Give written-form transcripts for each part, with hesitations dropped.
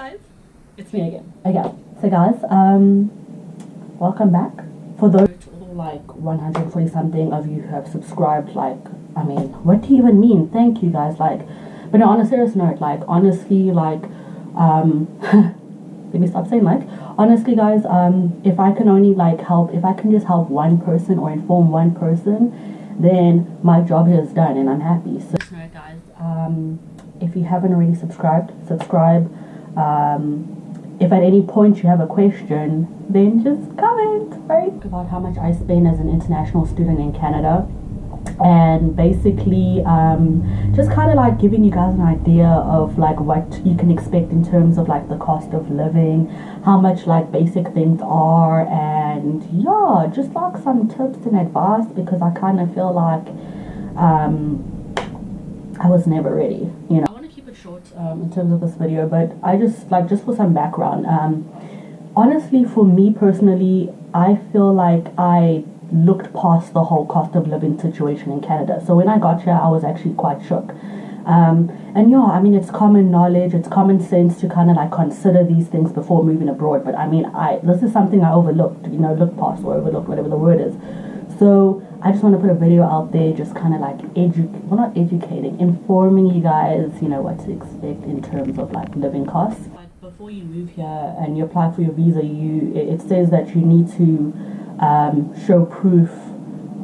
guys, it's me again. Okay, so guys, welcome back. For those like 140 something of you who have subscribed, like, I mean, what do you even mean? Thank you guys. Like, but no, on a serious note, like, honestly, like, let me stop saying like, honestly guys, if I can only like help, if I can just help one person or inform one person, then my job here is done and I'm happy. So no guys, if you haven't already subscribed, subscribe. If at any point you have a question, then just comment, right? About how much I spend as an international student in Canada, and basically just kind of like giving you guys an idea of like what you can expect in terms of like the cost of living, how much like basic things are, and yeah, just like some tips and advice, because I kind of feel like I was never ready, you know. I want to keep it short in terms of this video, but I just like, just for some background, honestly, for me personally, I feel like I looked past the whole cost of living situation in Canada. So when I got here, I was actually quite shook. And yeah, I mean, it's common knowledge, it's common sense to kind of like consider these things before moving abroad. But I mean, this is something I overlooked, you know, looked past or overlooked, whatever the word is. So I just want to put a video out there, just kind of like not educating, informing you guys, you know, what to expect in terms of like living costs. Like before you move here and you apply for your visa, it says that you need to show proof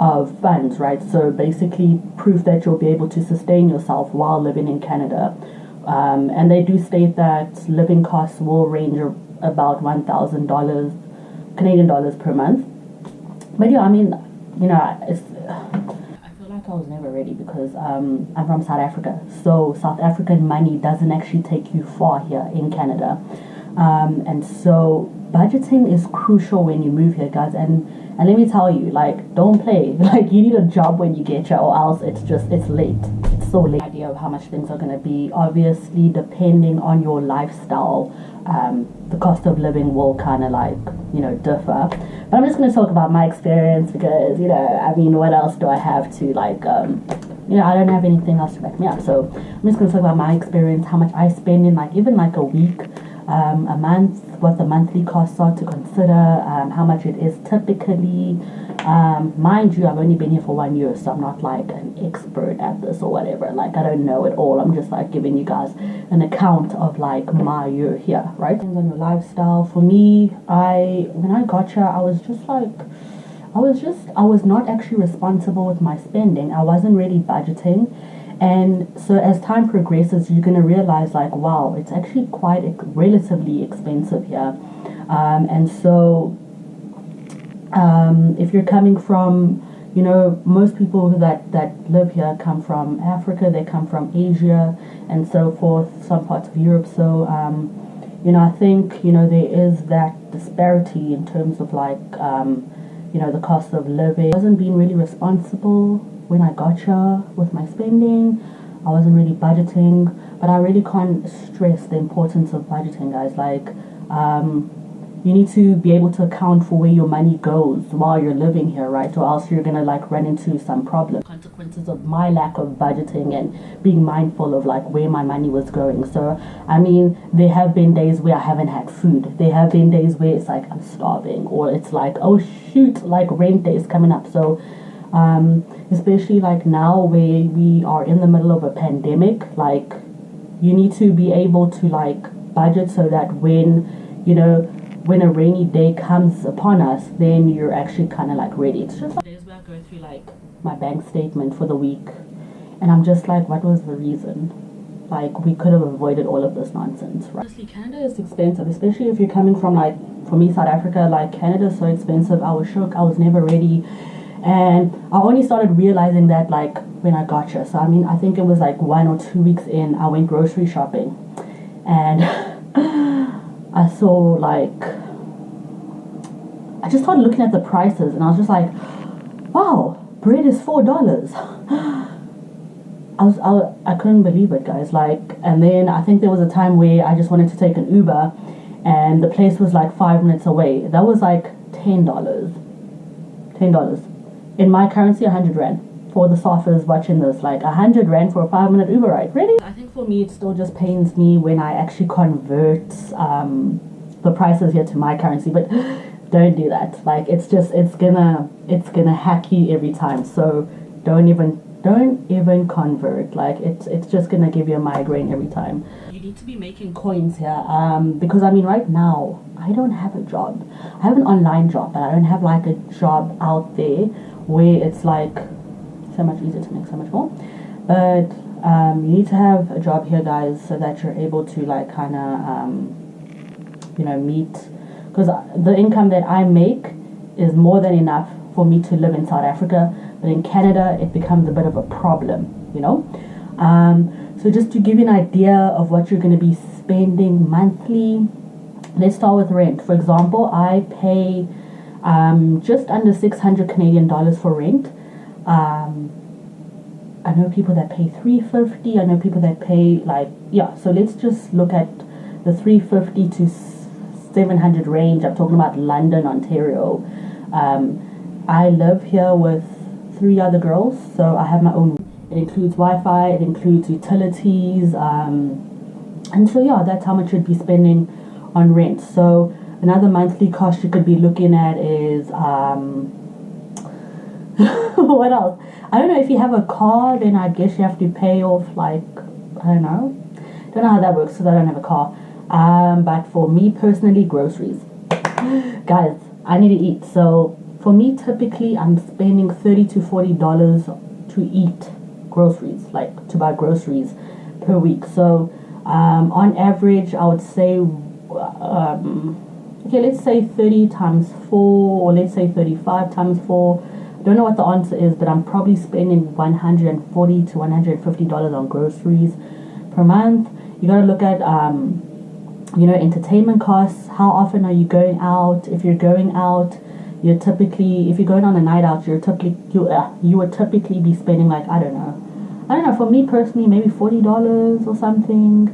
of funds, right? So basically proof that you'll be able to sustain yourself while living in Canada. And they do state that living costs will range about $1,000 Canadian dollars per month. But yeah, I mean, you know, I feel like I was never ready because I'm from South Africa. So South African money doesn't actually take you far here in Canada. And so budgeting is crucial when you move here, guys. And let me tell you, like, don't play. Like, you need a job when you get here, or else it's late. It's so late. Idea of how much things are going to be. Obviously, depending on your lifestyle, the cost of living will kind of like, you know, differ. But I'm just going to talk about my experience because, you know, I mean, what else do I have to like, you know, I don't have anything else to back me up. So I'm just going to talk about my experience, how much I spend in like even like a week, a month, what the monthly costs are to consider, how much it is typically. Mind you, I've only been here for 1 year, so I'm not like an expert at this or whatever. Like, I don't know it all. I'm just like giving you guys an account of like my year here, right? Depends on your lifestyle. For me, when I got here, I was just like, I was not actually responsible with my spending. I wasn't really budgeting. And so as time progresses, you're going to realize like, wow, it's actually quite relatively expensive here. And so if you're coming from, you know, most people that live here come from Africa, they come from Asia and so forth, some parts of Europe. So, you know, I think, you know, there is that disparity in terms of like, you know, the cost of living. I wasn't being really responsible when I got here with my spending. I wasn't really budgeting, but I really can't stress the importance of budgeting, guys. Like, you need to be able to account for where your money goes while you're living here, right? Or else you're gonna like run into some problem. Consequences of my lack of budgeting and being mindful of like where my money was going. So, I mean, there have been days where I haven't had food. There have been days where it's like I'm starving, or it's like, oh shoot, like rent day is coming up. So, especially like now where we are in the middle of a pandemic, like you need to be able to like budget so that when, you know, when a rainy day comes upon us, then you're actually kind of like ready. It's just like days where I go through like my bank statement for the week and I'm just like, what was the reason? Like, we could have avoided all of this nonsense, right? Honestly, Canada is expensive, especially if you're coming from like, for me, South Africa. Like, Canada is so expensive. I was shook. I was never ready. And I only started realizing that like when I got here. So I mean, I think it was like 1 or 2 weeks in, I went grocery shopping and I saw like, I just started looking at the prices and I was just like, wow, bread is $4. I couldn't believe it, guys. Like, and then I think there was a time where I just wanted to take an Uber and the place was like 5 minutes away. That was like $10. In my currency, 100 Rand. for the sofas watching this, like 100 rand for a 5-minute Uber ride, really? I think for me it still just pains me when I actually convert the prices here to my currency, but don't do that. Like, it's gonna hack you every time, so don't even convert. Like, it's just gonna give you a migraine every time. You need to be making coins here, because I mean, right now I don't have a job. I have an online job, but I don't have like a job out there where it's like so much easier to make so much more. But you need to have a job here, guys, so that you're able to like kind of meet, because the income that I make is more than enough for me to live in South Africa, but in Canada it becomes a bit of a problem, so just to give you an idea of what you're going to be spending monthly, let's start with rent. For example, I pay just under 600 Canadian dollars for rent. I know people that pay 350. I know people that pay so let's just look at the 350 to 700 range. I'm talking about London, Ontario. I live here with 3 other girls, so I have my own. It includes Wi-Fi, it includes utilities, and so yeah, that's how much you'd be spending on rent. So another monthly cost you could be looking at is what else? I don't know, if you have a car, then I guess you have to pay off I don't know how that works because I don't have a car. But for me personally, groceries. Guys, I need to eat. So for me, typically I'm spending $30 to $40 to eat groceries, like to buy groceries per week. So on average, I would say okay, let's say 30 times 4, or let's say 35 times 4. I don't know what the answer is, but I'm probably spending $140 to $150 on groceries per month. You gotta look at entertainment costs. How often are you going out? If you're going out, you're typically, if you're going on a night out, you would typically be spending like I don't know, for me personally, maybe $40 or something.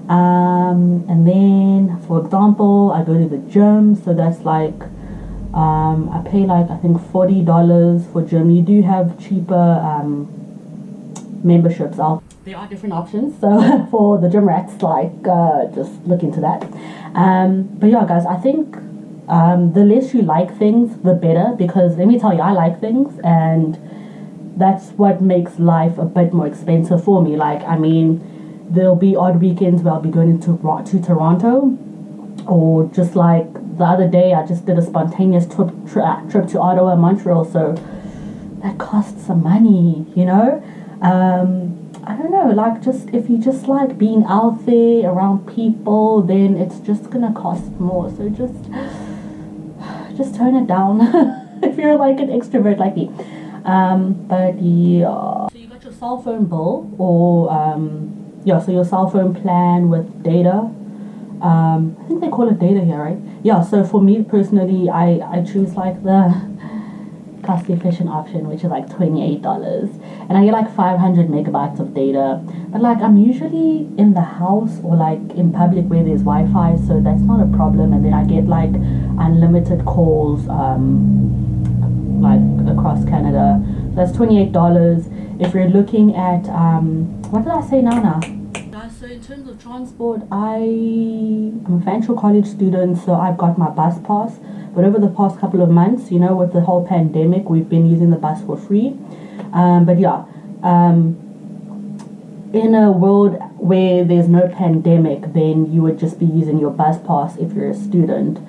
And then, for example, I go to the gym, so that's like I pay like I think $40 for gym. You do have cheaper memberships out. There are different options, so for the gym rats, just look into that. But yeah, guys, I think the less you like things, the better, because let me tell you, I like things, and that's what makes life a bit more expensive for me. Like, I mean, there'll be odd weekends where I'll be going to Toronto, or just like the other day I just did a spontaneous trip to Ottawa and Montreal, so that costs some money, I don't know, like, just if you just like being out there around people, then it's just gonna cost more. So just tone it down if you're like an extrovert like me. But yeah, so you got your cell phone bill, or so your cell phone plan with data. I think they call it data here, right? Yeah, so for me personally, I choose like the cost efficient option, which is like $28, and I get like 500 megabytes of data. But like, I'm usually in the house or like in public where there's Wi-Fi, so that's not a problem. And then I get like unlimited calls like across Canada. So that's $28. If you're looking at what did I say now? So in terms of transport, I'm a Fanshawe college student, so I've got my bus pass. But over the past couple of months, with the whole pandemic, we've been using the bus for free. But yeah, in a world where there's no pandemic, then you would just be using your bus pass if you're a student.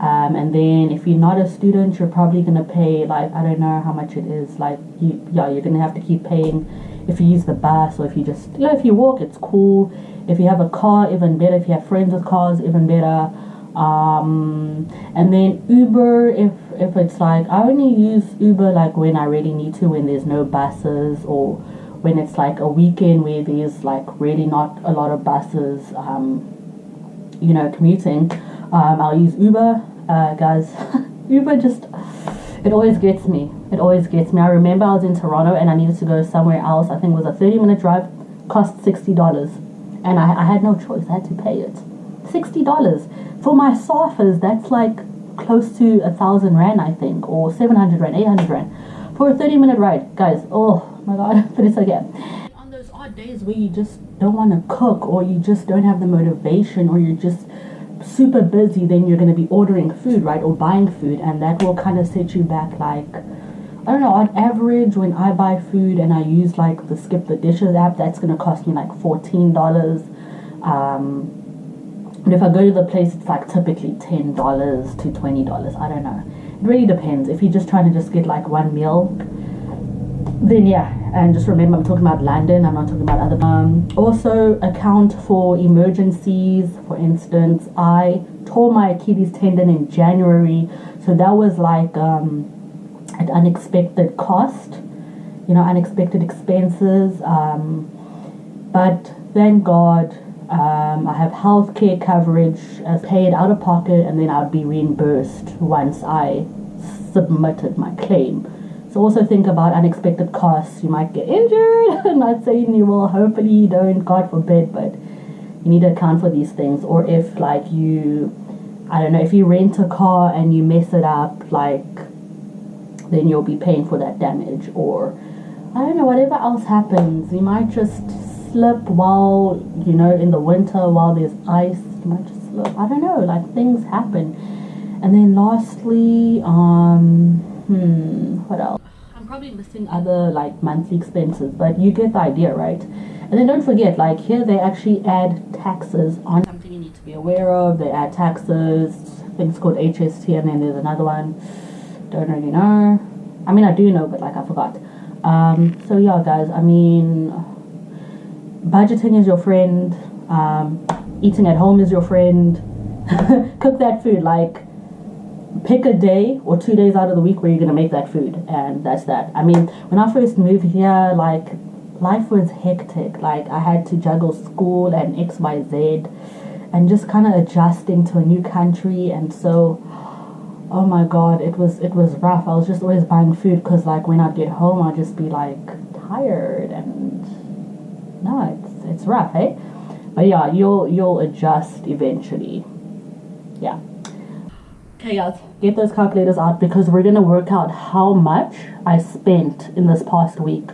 And then if you're not a student, you're probably going to pay, like, I don't know how much it is. Like, you're going to have to keep paying if you use the bus, or if you just, if you walk, it's cool. If you have a car, even better. If you have friends with cars, even better. And then Uber, if it's like, I only use Uber like when I really need to, when there's no buses, or when it's like a weekend where there's like really not a lot of buses, commuting. I'll use Uber. Guys, Uber just, it always gets me. I remember I was in Toronto and I needed to go somewhere else. I think it was a 30-minute drive, cost $60, and I had no choice. I had to pay it. $60 for my sofas. That's like close to 1,000 rand, I think, or 700 rand, 800 rand for a 30-minute ride. Guys, oh my god, but it's okay. On those odd days where you just don't want to cook, or you just don't have the motivation, or you're just super busy, then you're going to be ordering food, right, or buying food, and that will kind of set you back. Like, I don't know, on average when I buy food and I use like the Skip the Dishes app, that's going to cost me like $14. And if I go to the place, it's like typically $10 to $20. I don't know, it really depends. If you're just trying to just get like one meal, then yeah. And just remember, I'm talking about London, I'm not talking about other. Also account for emergencies. For instance, I tore my Achilles tendon in January, so that was like an unexpected cost, you know, unexpected expenses, but thank God I have healthcare coverage as paid out of pocket, and then I'd be reimbursed once I submitted my claim. So also think about unexpected costs. You might get injured. I'm not saying you will, hopefully you don't, God forbid, but you need to account for these things. Or if like you, I don't know, if you rent a car and you mess it up, like, then you'll be paying for that damage. Or I don't know, whatever else happens, you might just slip while, you know, in the winter while there's ice, you might just slip. I don't know, like, things happen. And then lastly, what else? I'm probably missing other like monthly expenses, but you get the idea, right? And then don't forget, like, here they actually add taxes on something you need to be aware of. They add taxes, things called HST, and then there's another one. Don't really know. I mean, I do know, but like I forgot. So yeah, guys, I mean, budgeting is your friend. Eating at home is your friend. Cook that food. Like, pick a day or 2 days out of the week where you're gonna make that food, and that's that. I mean, when I first moved here, like, life was hectic. Like, I had to juggle school and XYZ, and just kind of adjusting to a new country. And so, oh my god, it was rough. I was just always buying food because, like, when I'd get home, I'd just be like tired, and no, it's rough, hey? But yeah, you'll adjust eventually. Yeah. Okay, guys, get those calculators out, because we're gonna work out how much I spent in this past week.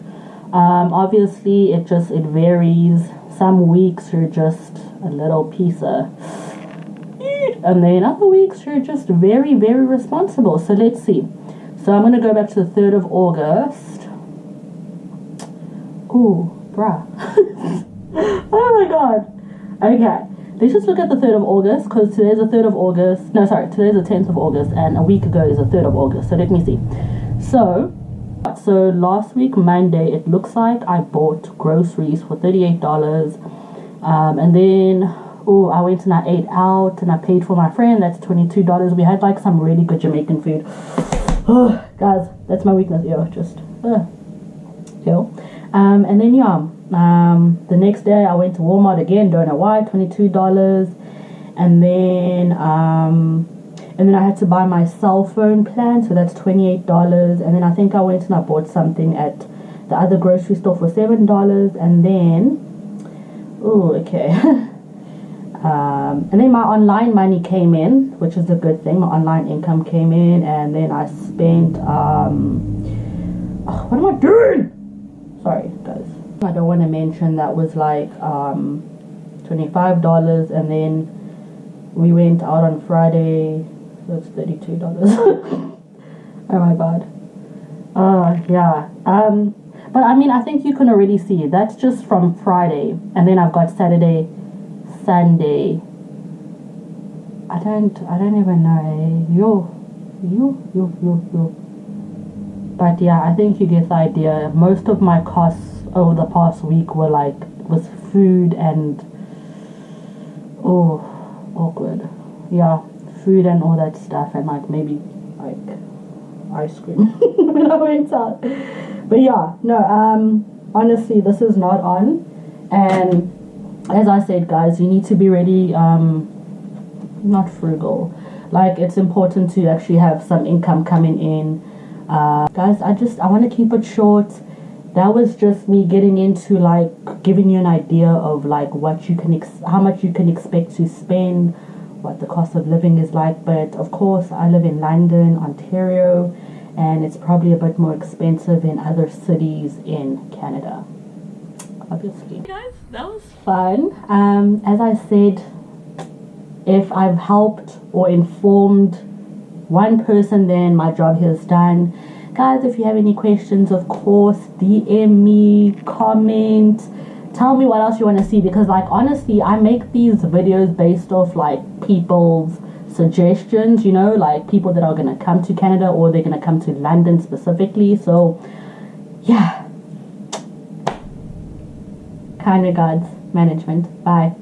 Obviously, it varies. Some weeks you're just a little piece of, and then other weeks you're just very, very responsible. So let's see. So I'm gonna go back to the 3rd of August. Ooh, bruh. Oh my god. Okay, let's just look at the 3rd of August, because today's the 3rd of August. No, sorry, today's the 10th of August, and a week ago is the 3rd of August. So let me see. So last week, Monday, it looks like I bought groceries for $38. And then, I went and I ate out, and I paid for my friend. That's $22. We had like some really good Jamaican food. Oh, guys, that's my weakness. Just chill. And then the next day I went to Walmart again, don't know why, $22. And then I had to buy my cell phone plan, so that's $28. And then I think I went and I bought something at the other grocery store for $7. And then and then my online money came in, which is a good thing. My online income came in, and then I spent what am I doing? Sorry, guys. I don't want to mention that was like $25, and then we went out on Friday, so it's $32. Oh my god. Yeah. But I mean, I think you can already see that's just from Friday, and then I've got Saturday, Sunday. I don't even know. You. But yeah, I think you get the idea. Most of my costs over the past week was food and awkward. Yeah, food and all that stuff, and like maybe like ice cream when I went out. But yeah, no, honestly, this is not on. And as I said, guys, you need to be really not frugal. Like, it's important to actually have some income coming in. Guys, I want to keep it short. That was just me getting into, like, giving you an idea of like what you can how much you can expect to spend, what the cost of living is like. But of course, I live in London, Ontario, and it's probably a bit more expensive in other cities in Canada, obviously. Hey guys, that was fun. As I said, if I've helped or informed one person, then my job here is done. Guys, if you have any questions, of course, DM me, comment, tell me what else you want to see, because like honestly, I make these videos based off like people's suggestions, you know, like people that are going to come to Canada or they're going to come to London specifically. So yeah, kind regards, management. Bye.